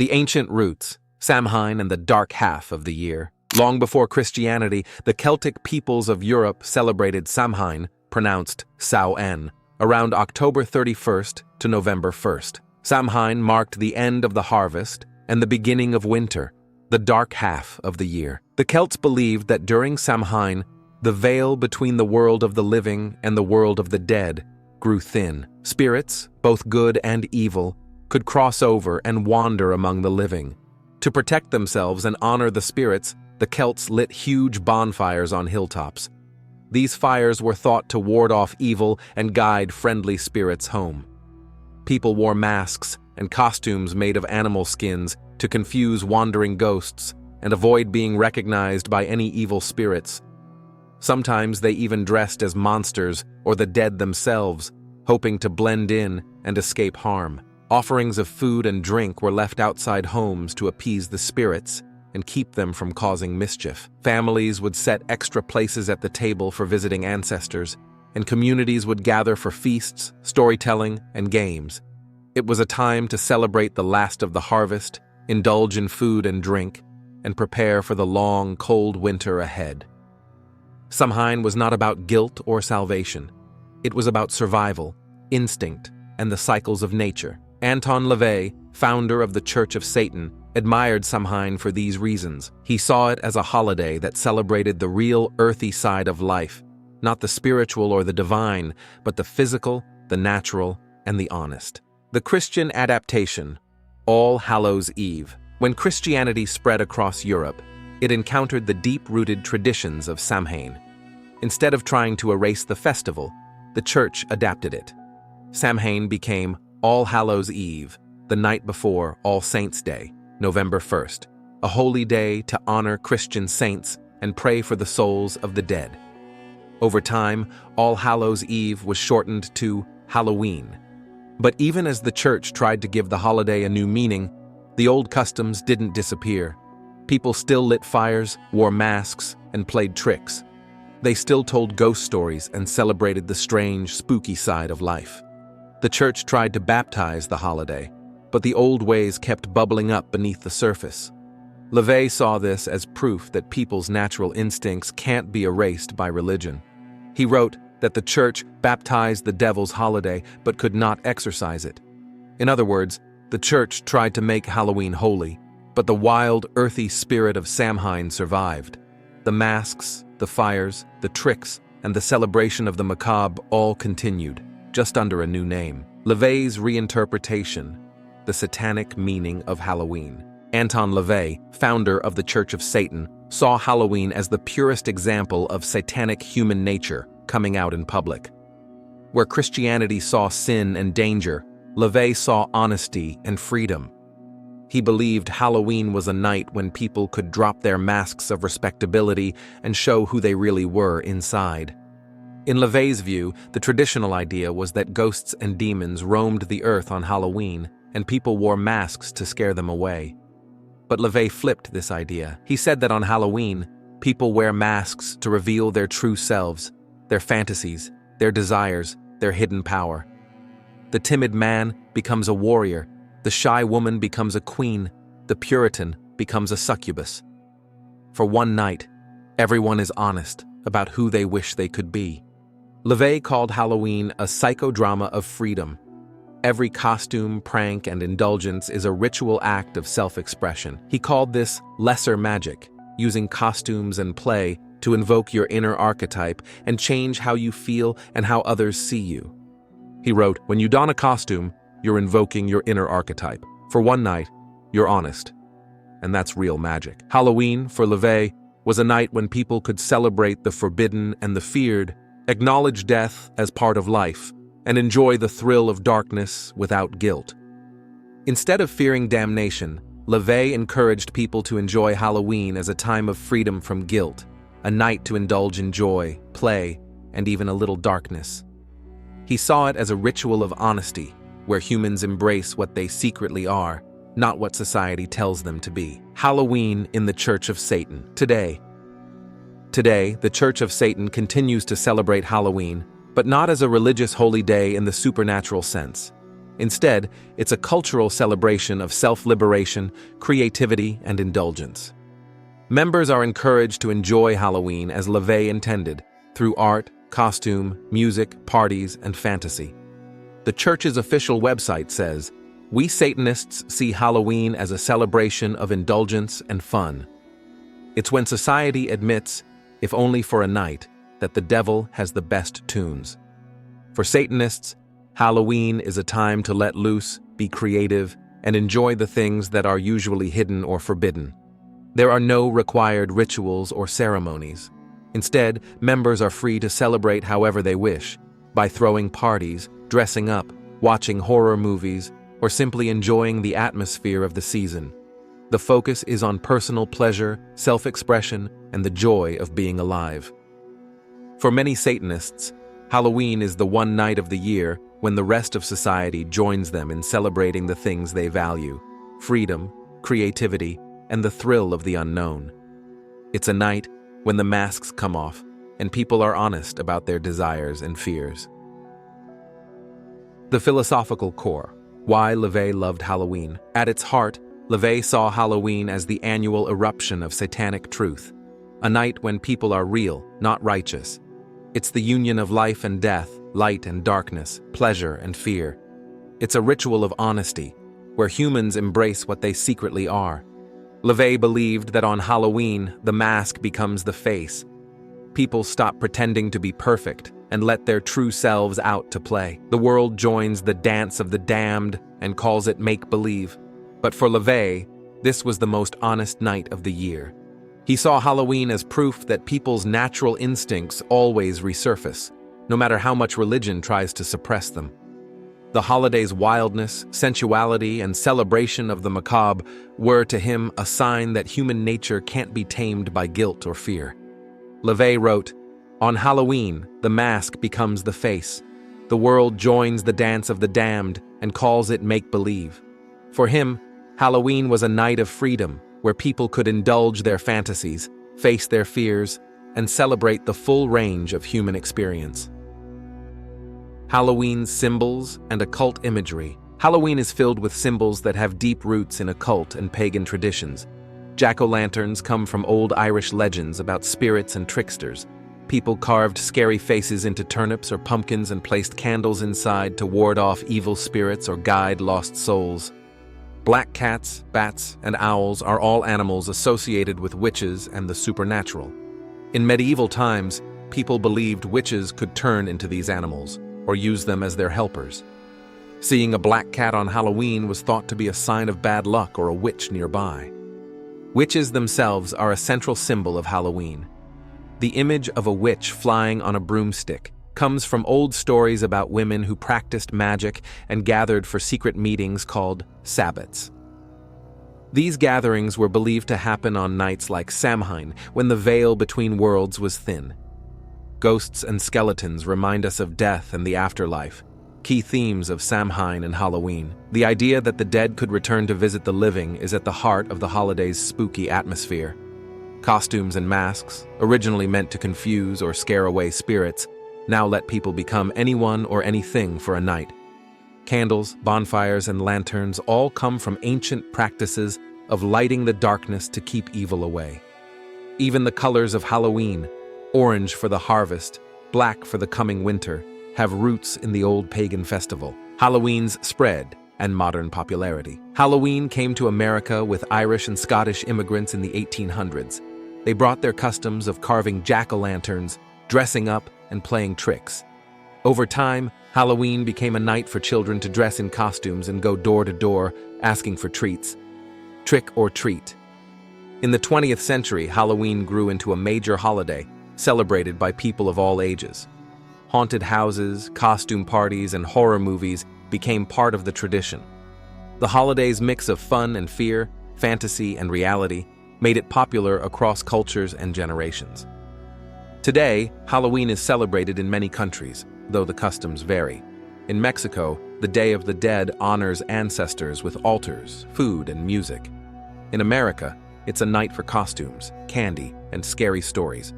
The ancient roots, Samhain and the dark half of the year. Long before Christianity, the Celtic peoples of Europe celebrated Samhain, pronounced Samhain, around October 31st to November 1st. Samhain marked the end of the harvest and the beginning of winter, the dark half of the year. The Celts believed that during Samhain, the veil between the world of the living and the world of the dead grew thin. Spirits, both good and evil, could cross over and wander among the living. To protect themselves and honor the spirits, the Celts lit huge bonfires on hilltops. These fires were thought to ward off evil and guide friendly spirits home. People wore masks and costumes made of animal skins to confuse wandering ghosts and avoid being recognized by any evil spirits. Sometimes they even dressed as monsters or the dead themselves, hoping to blend in and escape harm. Offerings of food and drink were left outside homes to appease the spirits and keep them from causing mischief. Families would set extra places at the table for visiting ancestors, and communities would gather for feasts, storytelling, and games. It was a time to celebrate the last of the harvest, indulge in food and drink, and prepare for the long, cold winter ahead. Samhain was not about guilt or salvation. It was about survival, instinct, and the cycles of nature. Anton LaVey, founder of the Church of Satan, admired Samhain for these reasons. He saw it as a holiday that celebrated the real earthy side of life, not the spiritual or the divine, but the physical, the natural, and the honest. The Christian adaptation, All Hallows Eve. When Christianity spread across Europe, it encountered the deep-rooted traditions of Samhain. Instead of trying to erase the festival, the Church adapted it. Samhain became All Hallows Eve, the night before All Saints' Day, November 1st, a holy day to honor Christian saints and pray for the souls of the dead. Over time, All Hallows Eve was shortened to Halloween. But even as the Church tried to give the holiday a new meaning, the old customs didn't disappear. People still lit fires, wore masks, and played tricks. They still told ghost stories and celebrated the strange, spooky side of life. The Church tried to baptize the holiday, but the old ways kept bubbling up beneath the surface. LaVey saw this as proof that people's natural instincts can't be erased by religion. He wrote that the Church baptized the devil's holiday but could not exorcise it. In other words, the Church tried to make Halloween holy, but the wild, earthy spirit of Samhain survived. The masks, the fires, the tricks, and the celebration of the macabre all continued, just under a new name. LaVey's reinterpretation, the satanic meaning of Halloween. Anton LaVey, founder of the Church of Satan, saw Halloween as the purest example of satanic human nature coming out in public. Where Christianity saw sin and danger, LaVey saw honesty and freedom. He believed Halloween was a night when people could drop their masks of respectability and show who they really were inside. In LaVey's view, the traditional idea was that ghosts and demons roamed the earth on Halloween, and people wore masks to scare them away. But LaVey flipped this idea. He said that on Halloween, people wear masks to reveal their true selves, their fantasies, their desires, their hidden power. The timid man becomes a warrior, the shy woman becomes a queen, the Puritan becomes a succubus. For one night, everyone is honest about who they wish they could be. LaVey called Halloween a psychodrama of freedom. Every costume, prank, and indulgence is a ritual act of self-expression. He called this lesser magic, using costumes and play to invoke your inner archetype and change how you feel and how others see you. He wrote, "When you don a costume, you're invoking your inner archetype. For one night, you're honest. And that's real magic." Halloween, for LaVey, was a night when people could celebrate the forbidden and the feared, acknowledge death as part of life, and enjoy the thrill of darkness without guilt. Instead of fearing damnation, LaVey encouraged people to enjoy Halloween as a time of freedom from guilt, a night to indulge in joy, play, and even a little darkness. He saw it as a ritual of honesty, where humans embrace what they secretly are, not what society tells them to be. Halloween in the Church of Satan. Today, the Church of Satan continues to celebrate Halloween, but not as a religious holy day in the supernatural sense. Instead, it's a cultural celebration of self-liberation, creativity, and indulgence. Members are encouraged to enjoy Halloween as LaVey intended, through art, costume, music, parties, and fantasy. The church's official website says, "We Satanists see Halloween as a celebration of indulgence and fun. It's when society admits, if only for a night, that the devil has the best tunes." For Satanists, Halloween is a time to let loose, be creative, and enjoy the things that are usually hidden or forbidden. There are no required rituals or ceremonies. Instead, members are free to celebrate however they wish, by throwing parties, dressing up, watching horror movies, or simply enjoying the atmosphere of the season. The focus is on personal pleasure, self-expression, and the joy of being alive. For many Satanists, Halloween is the one night of the year when the rest of society joins them in celebrating the things they value: freedom, creativity, and the thrill of the unknown. It's a night when the masks come off and people are honest about their desires and fears. The philosophical core: why LaVey loved Halloween. At its heart, LaVey saw Halloween as the annual eruption of satanic truth, a night when people are real, not righteous. It's the union of life and death, light and darkness, pleasure and fear. It's a ritual of honesty, where humans embrace what they secretly are. LaVey believed that on Halloween, the mask becomes the face. People stop pretending to be perfect and let their true selves out to play. The world joins the dance of the damned and calls it make-believe. But for LaVey, this was the most honest night of the year. He saw Halloween as proof that people's natural instincts always resurface, no matter how much religion tries to suppress them. The holiday's wildness, sensuality, and celebration of the macabre were to him a sign that human nature can't be tamed by guilt or fear. LaVey wrote, "On Halloween, the mask becomes the face. The world joins the dance of the damned and calls it make-believe." For him, Halloween was a night of freedom, where people could indulge their fantasies, face their fears, and celebrate the full range of human experience. Halloween's symbols and occult imagery. Halloween is filled with symbols that have deep roots in occult and pagan traditions. Jack-o'-lanterns come from old Irish legends about spirits and tricksters. People carved scary faces into turnips or pumpkins and placed candles inside to ward off evil spirits or guide lost souls. Black cats, bats, and owls are all animals associated with witches and the supernatural. In medieval times, people believed witches could turn into these animals, or use them as their helpers. Seeing a black cat on Halloween was thought to be a sign of bad luck or a witch nearby. Witches themselves are a central symbol of Halloween. The image of a witch flying on a broomstick comes from old stories about women who practiced magic and gathered for secret meetings called sabbats. These gatherings were believed to happen on nights like Samhain, when the veil between worlds was thin. Ghosts and skeletons remind us of death and the afterlife, key themes of Samhain and Halloween. The idea that the dead could return to visit the living is at the heart of the holiday's spooky atmosphere. Costumes and masks, originally meant to confuse or scare away spirits, now let people become anyone or anything for a night. Candles, bonfires, and lanterns all come from ancient practices of lighting the darkness to keep evil away. Even the colors of Halloween, orange for the harvest, black for the coming winter, have roots in the old pagan festival. Halloween's spread and modern popularity. Halloween came to America with Irish and Scottish immigrants in the 1800s. They brought their customs of carving jack-o'-lanterns, dressing up, and playing tricks. Over time, Halloween became a night for children to dress in costumes and go door to door, asking for treats. Trick or treat. In the 20th century, Halloween grew into a major holiday, celebrated by people of all ages. Haunted houses, costume parties, and horror movies became part of the tradition. The holiday's mix of fun and fear, fantasy and reality, made it popular across cultures and generations. Today, Halloween is celebrated in many countries, though the customs vary. In Mexico, the Day of the Dead honors ancestors with altars, food, and music. In America, it's a night for costumes, candy, and scary stories.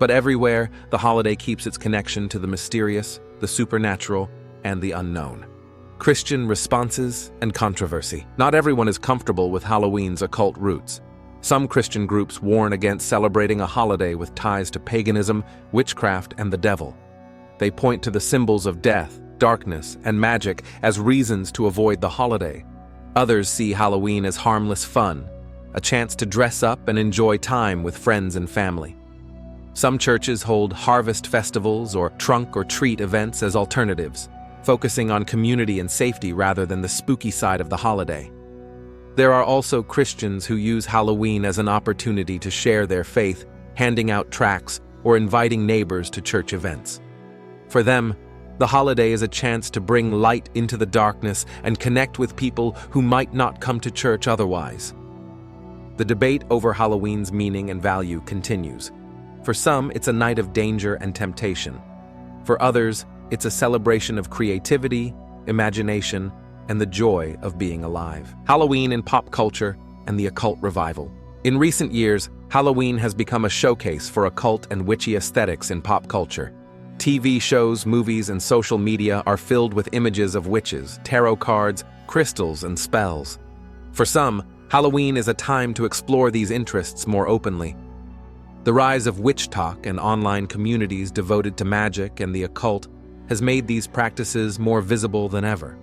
But everywhere, the holiday keeps its connection to the mysterious, the supernatural, and the unknown. Christian responses and controversy. Not everyone is comfortable with Halloween's occult roots. Some Christian groups warn against celebrating a holiday with ties to paganism, witchcraft, and the devil. They point to the symbols of death, darkness, and magic as reasons to avoid the holiday. Others see Halloween as harmless fun, a chance to dress up and enjoy time with friends and family. Some churches hold harvest festivals or trunk or treat events as alternatives, focusing on community and safety rather than the spooky side of the holiday. There are also Christians who use Halloween as an opportunity to share their faith, handing out tracts or inviting neighbors to church events. For them, the holiday is a chance to bring light into the darkness and connect with people who might not come to church otherwise. The debate over Halloween's meaning and value continues. For some, it's a night of danger and temptation. For others, it's a celebration of creativity, imagination, and the joy of being alive. Halloween in pop culture and the occult revival. In recent years, Halloween has become a showcase for occult and witchy aesthetics in pop culture. TV shows, movies, and social media are filled with images of witches, tarot cards, crystals, and spells. For some, Halloween is a time to explore these interests more openly. The rise of witch talk and online communities devoted to magic and the occult has made these practices more visible than ever.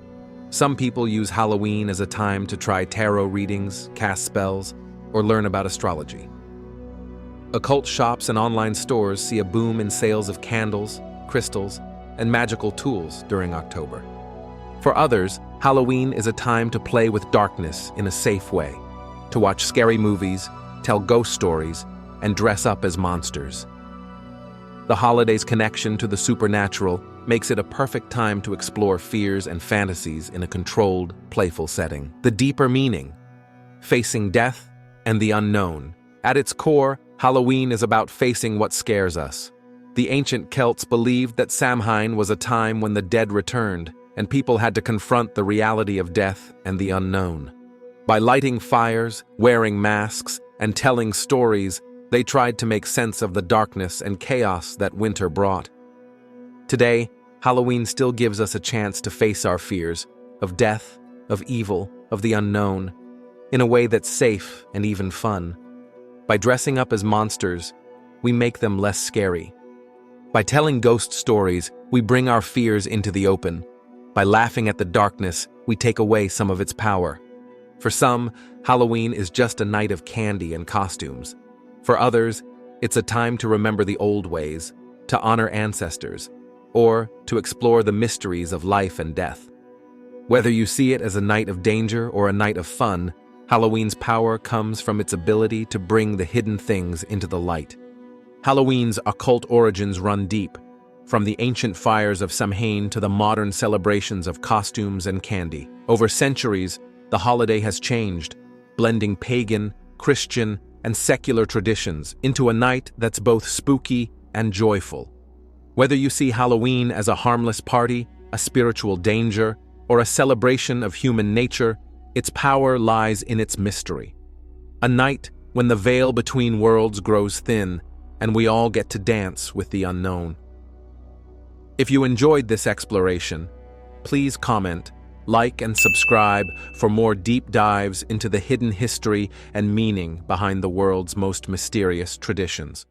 Some people use Halloween as a time to try tarot readings, cast spells, or learn about astrology. Occult shops and online stores see a boom in sales of candles, crystals, and magical tools during October. For others, Halloween is a time to play with darkness in a safe way, to watch scary movies, tell ghost stories, and dress up as monsters. The holiday's connection to the supernatural makes it a perfect time to explore fears and fantasies in a controlled, playful setting. The deeper meaning, facing death and the unknown. At its core, Halloween is about facing what scares us. The ancient Celts believed that Samhain was a time when the dead returned, and people had to confront the reality of death and the unknown. By lighting fires, wearing masks, and telling stories, they tried to make sense of the darkness and chaos that winter brought. Today, Halloween still gives us a chance to face our fears of death, of evil, of the unknown, in a way that's safe and even fun. By dressing up as monsters, we make them less scary. By telling ghost stories, we bring our fears into the open. By laughing at the darkness, we take away some of its power. For some, Halloween is just a night of candy and costumes. For others, it's a time to remember the old ways, to honor ancestors, or to explore the mysteries of life and death. Whether you see it as a night of danger or a night of fun, Halloween's power comes from its ability to bring the hidden things into the light. Halloween's occult origins run deep, from the ancient fires of Samhain to the modern celebrations of costumes and candy. Over centuries, the holiday has changed, blending pagan, Christian, and secular traditions into a night that's both spooky and joyful. Whether you see Halloween as a harmless party, a spiritual danger, or a celebration of human nature, its power lies in its mystery. A night when the veil between worlds grows thin, and we all get to dance with the unknown. If you enjoyed this exploration, please comment, like, and subscribe for more deep dives into the hidden history and meaning behind the world's most mysterious traditions.